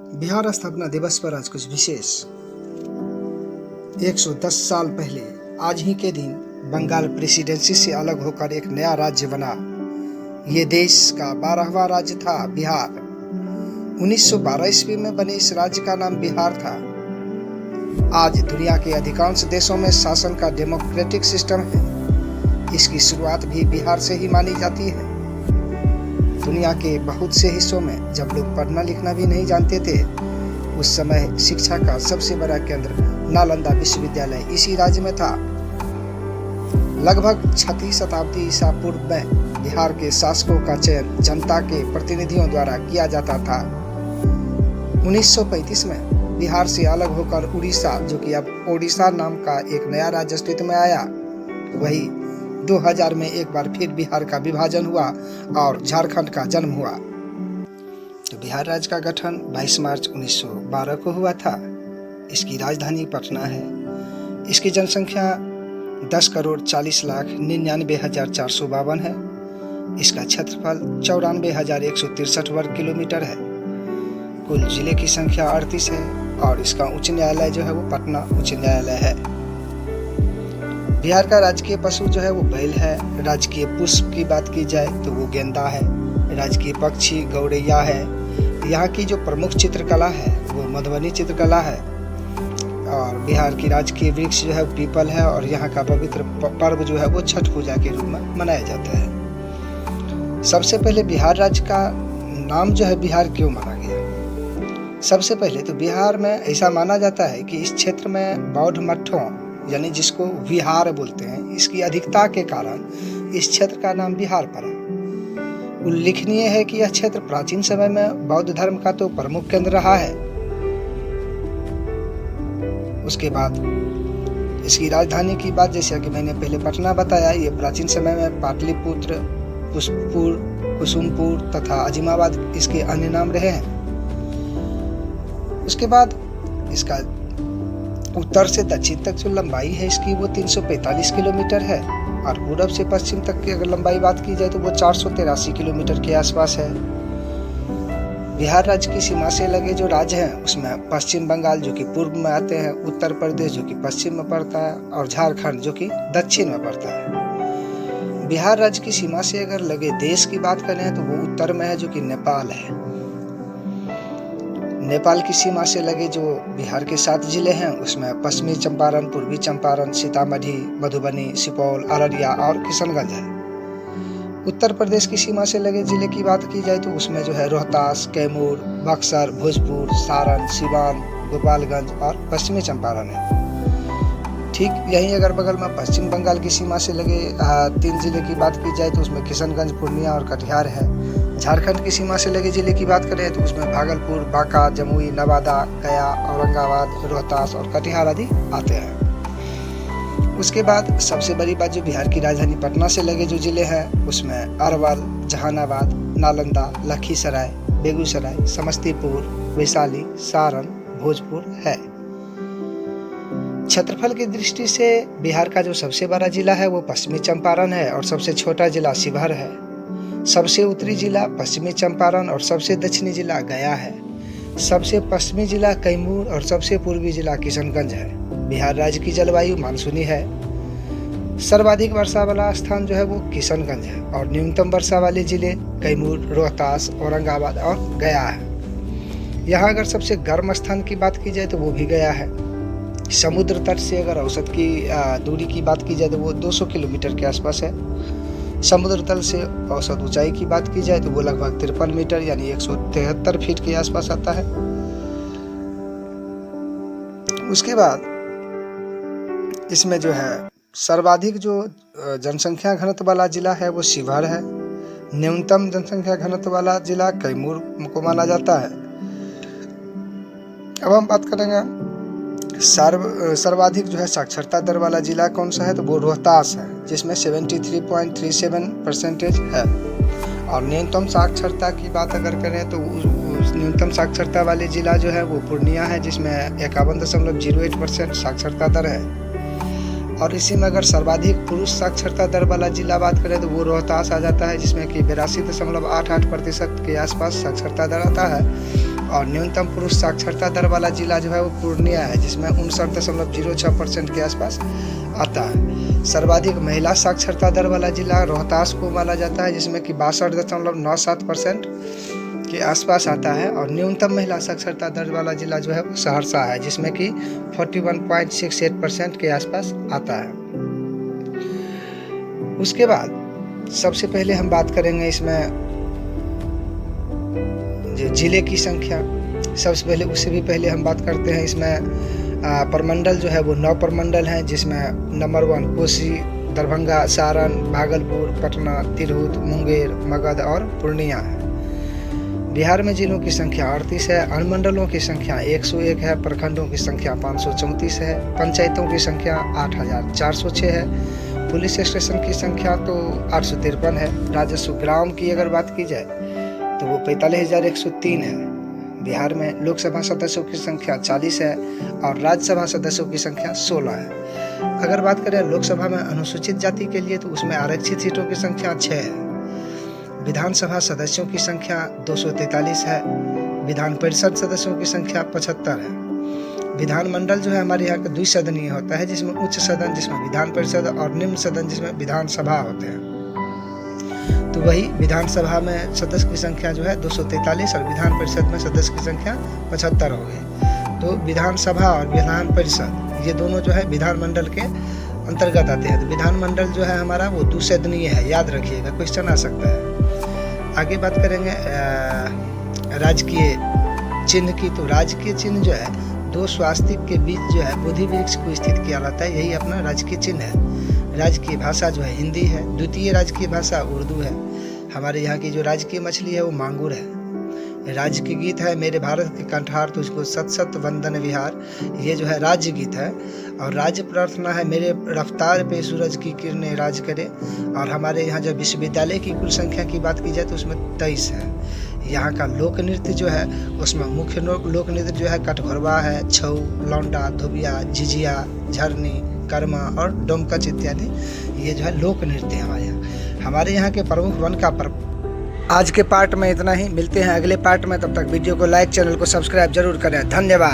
बिहार स्थापना दिवस पर आज कुछ विशेष। 110 साल पहले आज ही के दिन बंगाल प्रेसिडेंसी से अलग होकर एक नया राज्य बना। ये देश का 12वां राज्य था बिहार। 1912 ईस्वी में बने इस राज्य का नाम बिहार था। आज दुनिया के अधिकांश देशों में शासन का डेमोक्रेटिक सिस्टम है। इसकी शुरुआत भी बिहार से ही मानी जाती है। दुनिया के बहुत से हिस्सों में जब लोग पढ़ना लिखना भी नहीं जानते थे, उस समय शिक्षा का सबसे बड़ा केंद्र नालंदा विश्वविद्यालय इसी राज्य में था। लगभग 6वीं शताब्दी ईसा पूर्व में बिहार के शासकों का चयन जनता के प्रतिनिधियों द्वारा किया जाता था। 1935 में बिहार से अलग होकर उड़ीसा, जो कि अब ओडिशा नाम का एक नया राज्य अस्तित्व में आया, वही 2000 में एक बार फिर बिहार का विभाजन हुआ और झारखंड का जन्म हुआ। तो बिहार राज्य का गठन 22 मार्च 1912 को हुआ था। इसकी राजधानी पटना है। इसकी जनसंख्या 10,40,99,452 है। इसका क्षेत्रफल 94,163 वर्ग किलोमीटर है। कुल जिले की संख्या 38 है और इसका उच्च न्यायालय जो है वो पटना उच्च न्यायालय है। बिहार का राजकीय पशु जो है वो बैल है। राजकीय पुष्प की बात की जाए तो वो गेंदा है। राजकीय पक्षी गौरैया है। यहाँ की जो प्रमुख चित्रकला है वो मधुबनी चित्रकला है। और बिहार की राजकीय वृक्ष जो है पीपल है। और यहाँ का पवित्र पर्व जो है वो छठ पूजा के रूप में मनाया जाता है। सबसे पहले बिहार राज्य का नाम जो है बिहार क्यों माना गया? सबसे पहले तो बिहार में ऐसा माना जाता है कि इस क्षेत्र में बौद्ध मठों, यानी जिसको विहार बोलते हैं, इसकी अधिकता के कारण इस क्षेत्र का नाम बिहार पड़ा। उल्लेखनीय है कि यह क्षेत्र प्राचीन समय में बौद्ध धर्म का तो प्रमुख केंद्र रहा है। उसके बाद इसकी राजधानी की बात, जैसा कि मैंने पहले पटना बताया, ये प्राचीन समय में पाटलिपुत्र, पुष्पपुर, कुसुमपुर तथा अजीमाबाद इसके अन्य नाम रहे हैं। उसके बाद इसका उत्तर से दक्षिण तक जो लंबाई है इसकी वो 345 किलोमीटर है। और पूरब से पश्चिम तक की अगर लंबाई बात की जाए तो वो 483 किलोमीटर के आसपास है। बिहार राज्य की सीमा से लगे जो राज्य हैं उसमें पश्चिम बंगाल जो कि पूर्व में आते हैं, उत्तर प्रदेश जो कि पश्चिम में पड़ता है और झारखंड जो कि दक्षिण में पड़ता है। बिहार राज्य की सीमा से अगर लगे देश की बात करें तो वो उत्तर में है जो कि नेपाल है। नेपाल की सीमा से लगे जो बिहार के 7 जिले हैं उसमें पश्चिमी चंपारण, पूर्वी चंपारण, सीतामढ़ी, मधुबनी, सुपौल, अररिया और किशनगंज है। उत्तर प्रदेश की सीमा से लगे जिले की बात की जाए तो उसमें जो है रोहतास, कैमूर, बक्सर, भोजपुर, सारण, सिवान, गोपालगंज और पश्चिमी चंपारण है। ठीक यहीं अगर बगल में पश्चिम बंगाल की सीमा से लगे 3 जिले की बात की जाए तो उसमें किशनगंज, पूर्णिया और कटिहार है। झारखंड की सीमा से लगे जिले की बात करें तो उसमें भागलपुर, बांका, जमुई, नवादा, गया, औरंगाबाद, रोहतास और कटिहार आदि आते हैं। उसके बाद सबसे बड़ी बात, जो बिहार की राजधानी पटना से लगे जो जिले हैं उसमें अरवल, जहानाबाद, नालंदा, लखीसराय, बेगूसराय, समस्तीपुर, वैशाली, सारण, भोजपुर है। क्षेत्रफल की दृष्टि से बिहार का जो सबसे बड़ा जिला है वो पश्चिमी चंपारण है और सबसे छोटा जिला शिवहर है। सबसे उत्तरी जिला पश्चिमी चंपारण और सबसे दक्षिणी जिला गया है। सबसे पश्चिमी जिला कैमूर और सबसे पूर्वी जिला किशनगंज है। बिहार राज्य की जलवायु मानसूनी है। सर्वाधिक वर्षा वाला स्थान जो है वो किशनगंज है और न्यूनतम वर्षा वाले जिले कैमूर, रोहतास, औरंगाबाद और गया है। यहाँ अगर सबसे गर्म स्थान की बात की जाए तो वो भी गया है। समुद्र तट से अगर औसत की दूरी की बात की जाए तो वो 200 किलोमीटर के आसपास है। समुद्र तल से औसत ऊंचाई की बात की जाए तो वो लगभग 53 मीटर यानी 173 फीट के आसपास आता है। उसके बाद इसमें जो है सर्वाधिक जो जनसंख्या घनत्व वाला जिला है वो शिवहर है। न्यूनतम जनसंख्या घनत्व वाला जिला कैमूर को माना जाता है। अब हम बात करेंगे सर्वाधिक जो है साक्षरता दर वाला जिला कौन सा है, तो वो रोहतास है जिसमें 73.37% है। और न्यूनतम साक्षरता की बात अगर करें तो न्यूनतम साक्षरता वाले जिला जो है वो पूर्णिया है जिसमें 51.08% साक्षरता दर है। और इसी में अगर सर्वाधिक पुरुष साक्षरता दर वाला जिला बात करें तो वो रोहतास आ जाता है जिसमें कि 82.88% के आसपास साक्षरता दर आता है। और न्यूनतम पुरुष साक्षरता दर वाला जिला जो है वो पूर्णिया है, जिसमें 59.06% के आसपास आता है। सर्वाधिक महिला साक्षरता दर वाला जिला रोहतास को माना जाता है, जिसमें कि 62.97% के आसपास आता है। और न्यूनतम महिला साक्षरता दर वाला जिला जो है वो सहरसा है, जिसमें कि 41.68% के आसपास आता है। उसके बाद सबसे पहले हम बात करेंगे इसमें जो जिले की संख्या। सबसे पहले उससे भी पहले हम बात करते हैं इसमें प्रमंडल जो है वो 9 प्रमंडल हैं, जिसमें नंबर 1 कोसी, दरभंगा, सारण, भागलपुर, पटना, तिरहुत, मुंगेर, मगध और पूर्णिया है। बिहार में जिलों की संख्या 38 है, अनुमंडलों की संख्या 101 है, प्रखंडों की संख्या 534 है, पंचायतों की संख्या 8406 है, पुलिस स्टेशन की संख्या तो 853 है। राजस्व ग्राम की अगर बात की जाए तो वो 45,103 है। बिहार में लोकसभा सदस्यों की संख्या 40 है और राज्यसभा सदस्यों की संख्या 16 है। अगर बात करें लोकसभा में अनुसूचित जाति के लिए तो उसमें आरक्षित सीटों की संख्या 6 है। विधानसभा सदस्यों की संख्या 243 है। विधान परिषद सदस्यों की संख्या 75 है। विधानमंडल जो है हमारे यहाँ का द्विसदनीय होता है, जिसमें उच्च सदन जिसमें विधान परिषद और निम्न सदन जिसमें विधानसभा होते हैं। तो वही विधानसभा में सदस्य की संख्या जो है 243 और विधान परिषद में सदस्य की संख्या 75 हो गई। तो विधानसभा और विधान परिषद ये दोनों जो है विधानमंडल के अंतर्गत आते हैं। तो विधानमंडल जो है हमारा वो द्विसदनीय है, याद रखिएगा, क्वेश्चन आ सकता है। आगे बात करेंगे राजकीय चिन्ह की। तो राजकीय चिन्ह जो है 2 स्वास्तिक के बीच जो है बोधि वृक्ष को स्थित किया जाता है, यही अपना राजकीय चिन्ह है। राजकीय भाषा जो है हिंदी है। द्वितीय राजकीय भाषा उर्दू है। हमारे यहाँ की जो राजकीय मछली है वो मांगुर है। राज्य की गीत है मेरे भारत के कंठार तुझको सत सत वंदन विहार, ये जो है राज्य गीत है। और राज्य प्रार्थना है मेरे रफ्तार पे सूरज की किरणें राज करे। और हमारे यहाँ जब विश्वविद्यालय की कुल संख्या की बात की जाए तो उसमें 23 है। यहाँ का लोक नृत्य जो है उसमें मुख्य लोक नृत्य जो है कटघोरवा है, छऊ, लौंडा, धोबिया, झिझिया, झरनी, कर्मा और डोमकच इत्यादि, ये जो है लोक नृत्य है हमारे यहाँ के प्रमुख वन का पर्व। आज के पार्ट में इतना ही, मिलते हैं अगले पार्ट में। तब तक वीडियो को लाइक, चैनल को सब्सक्राइब जरूर करें। धन्यवाद।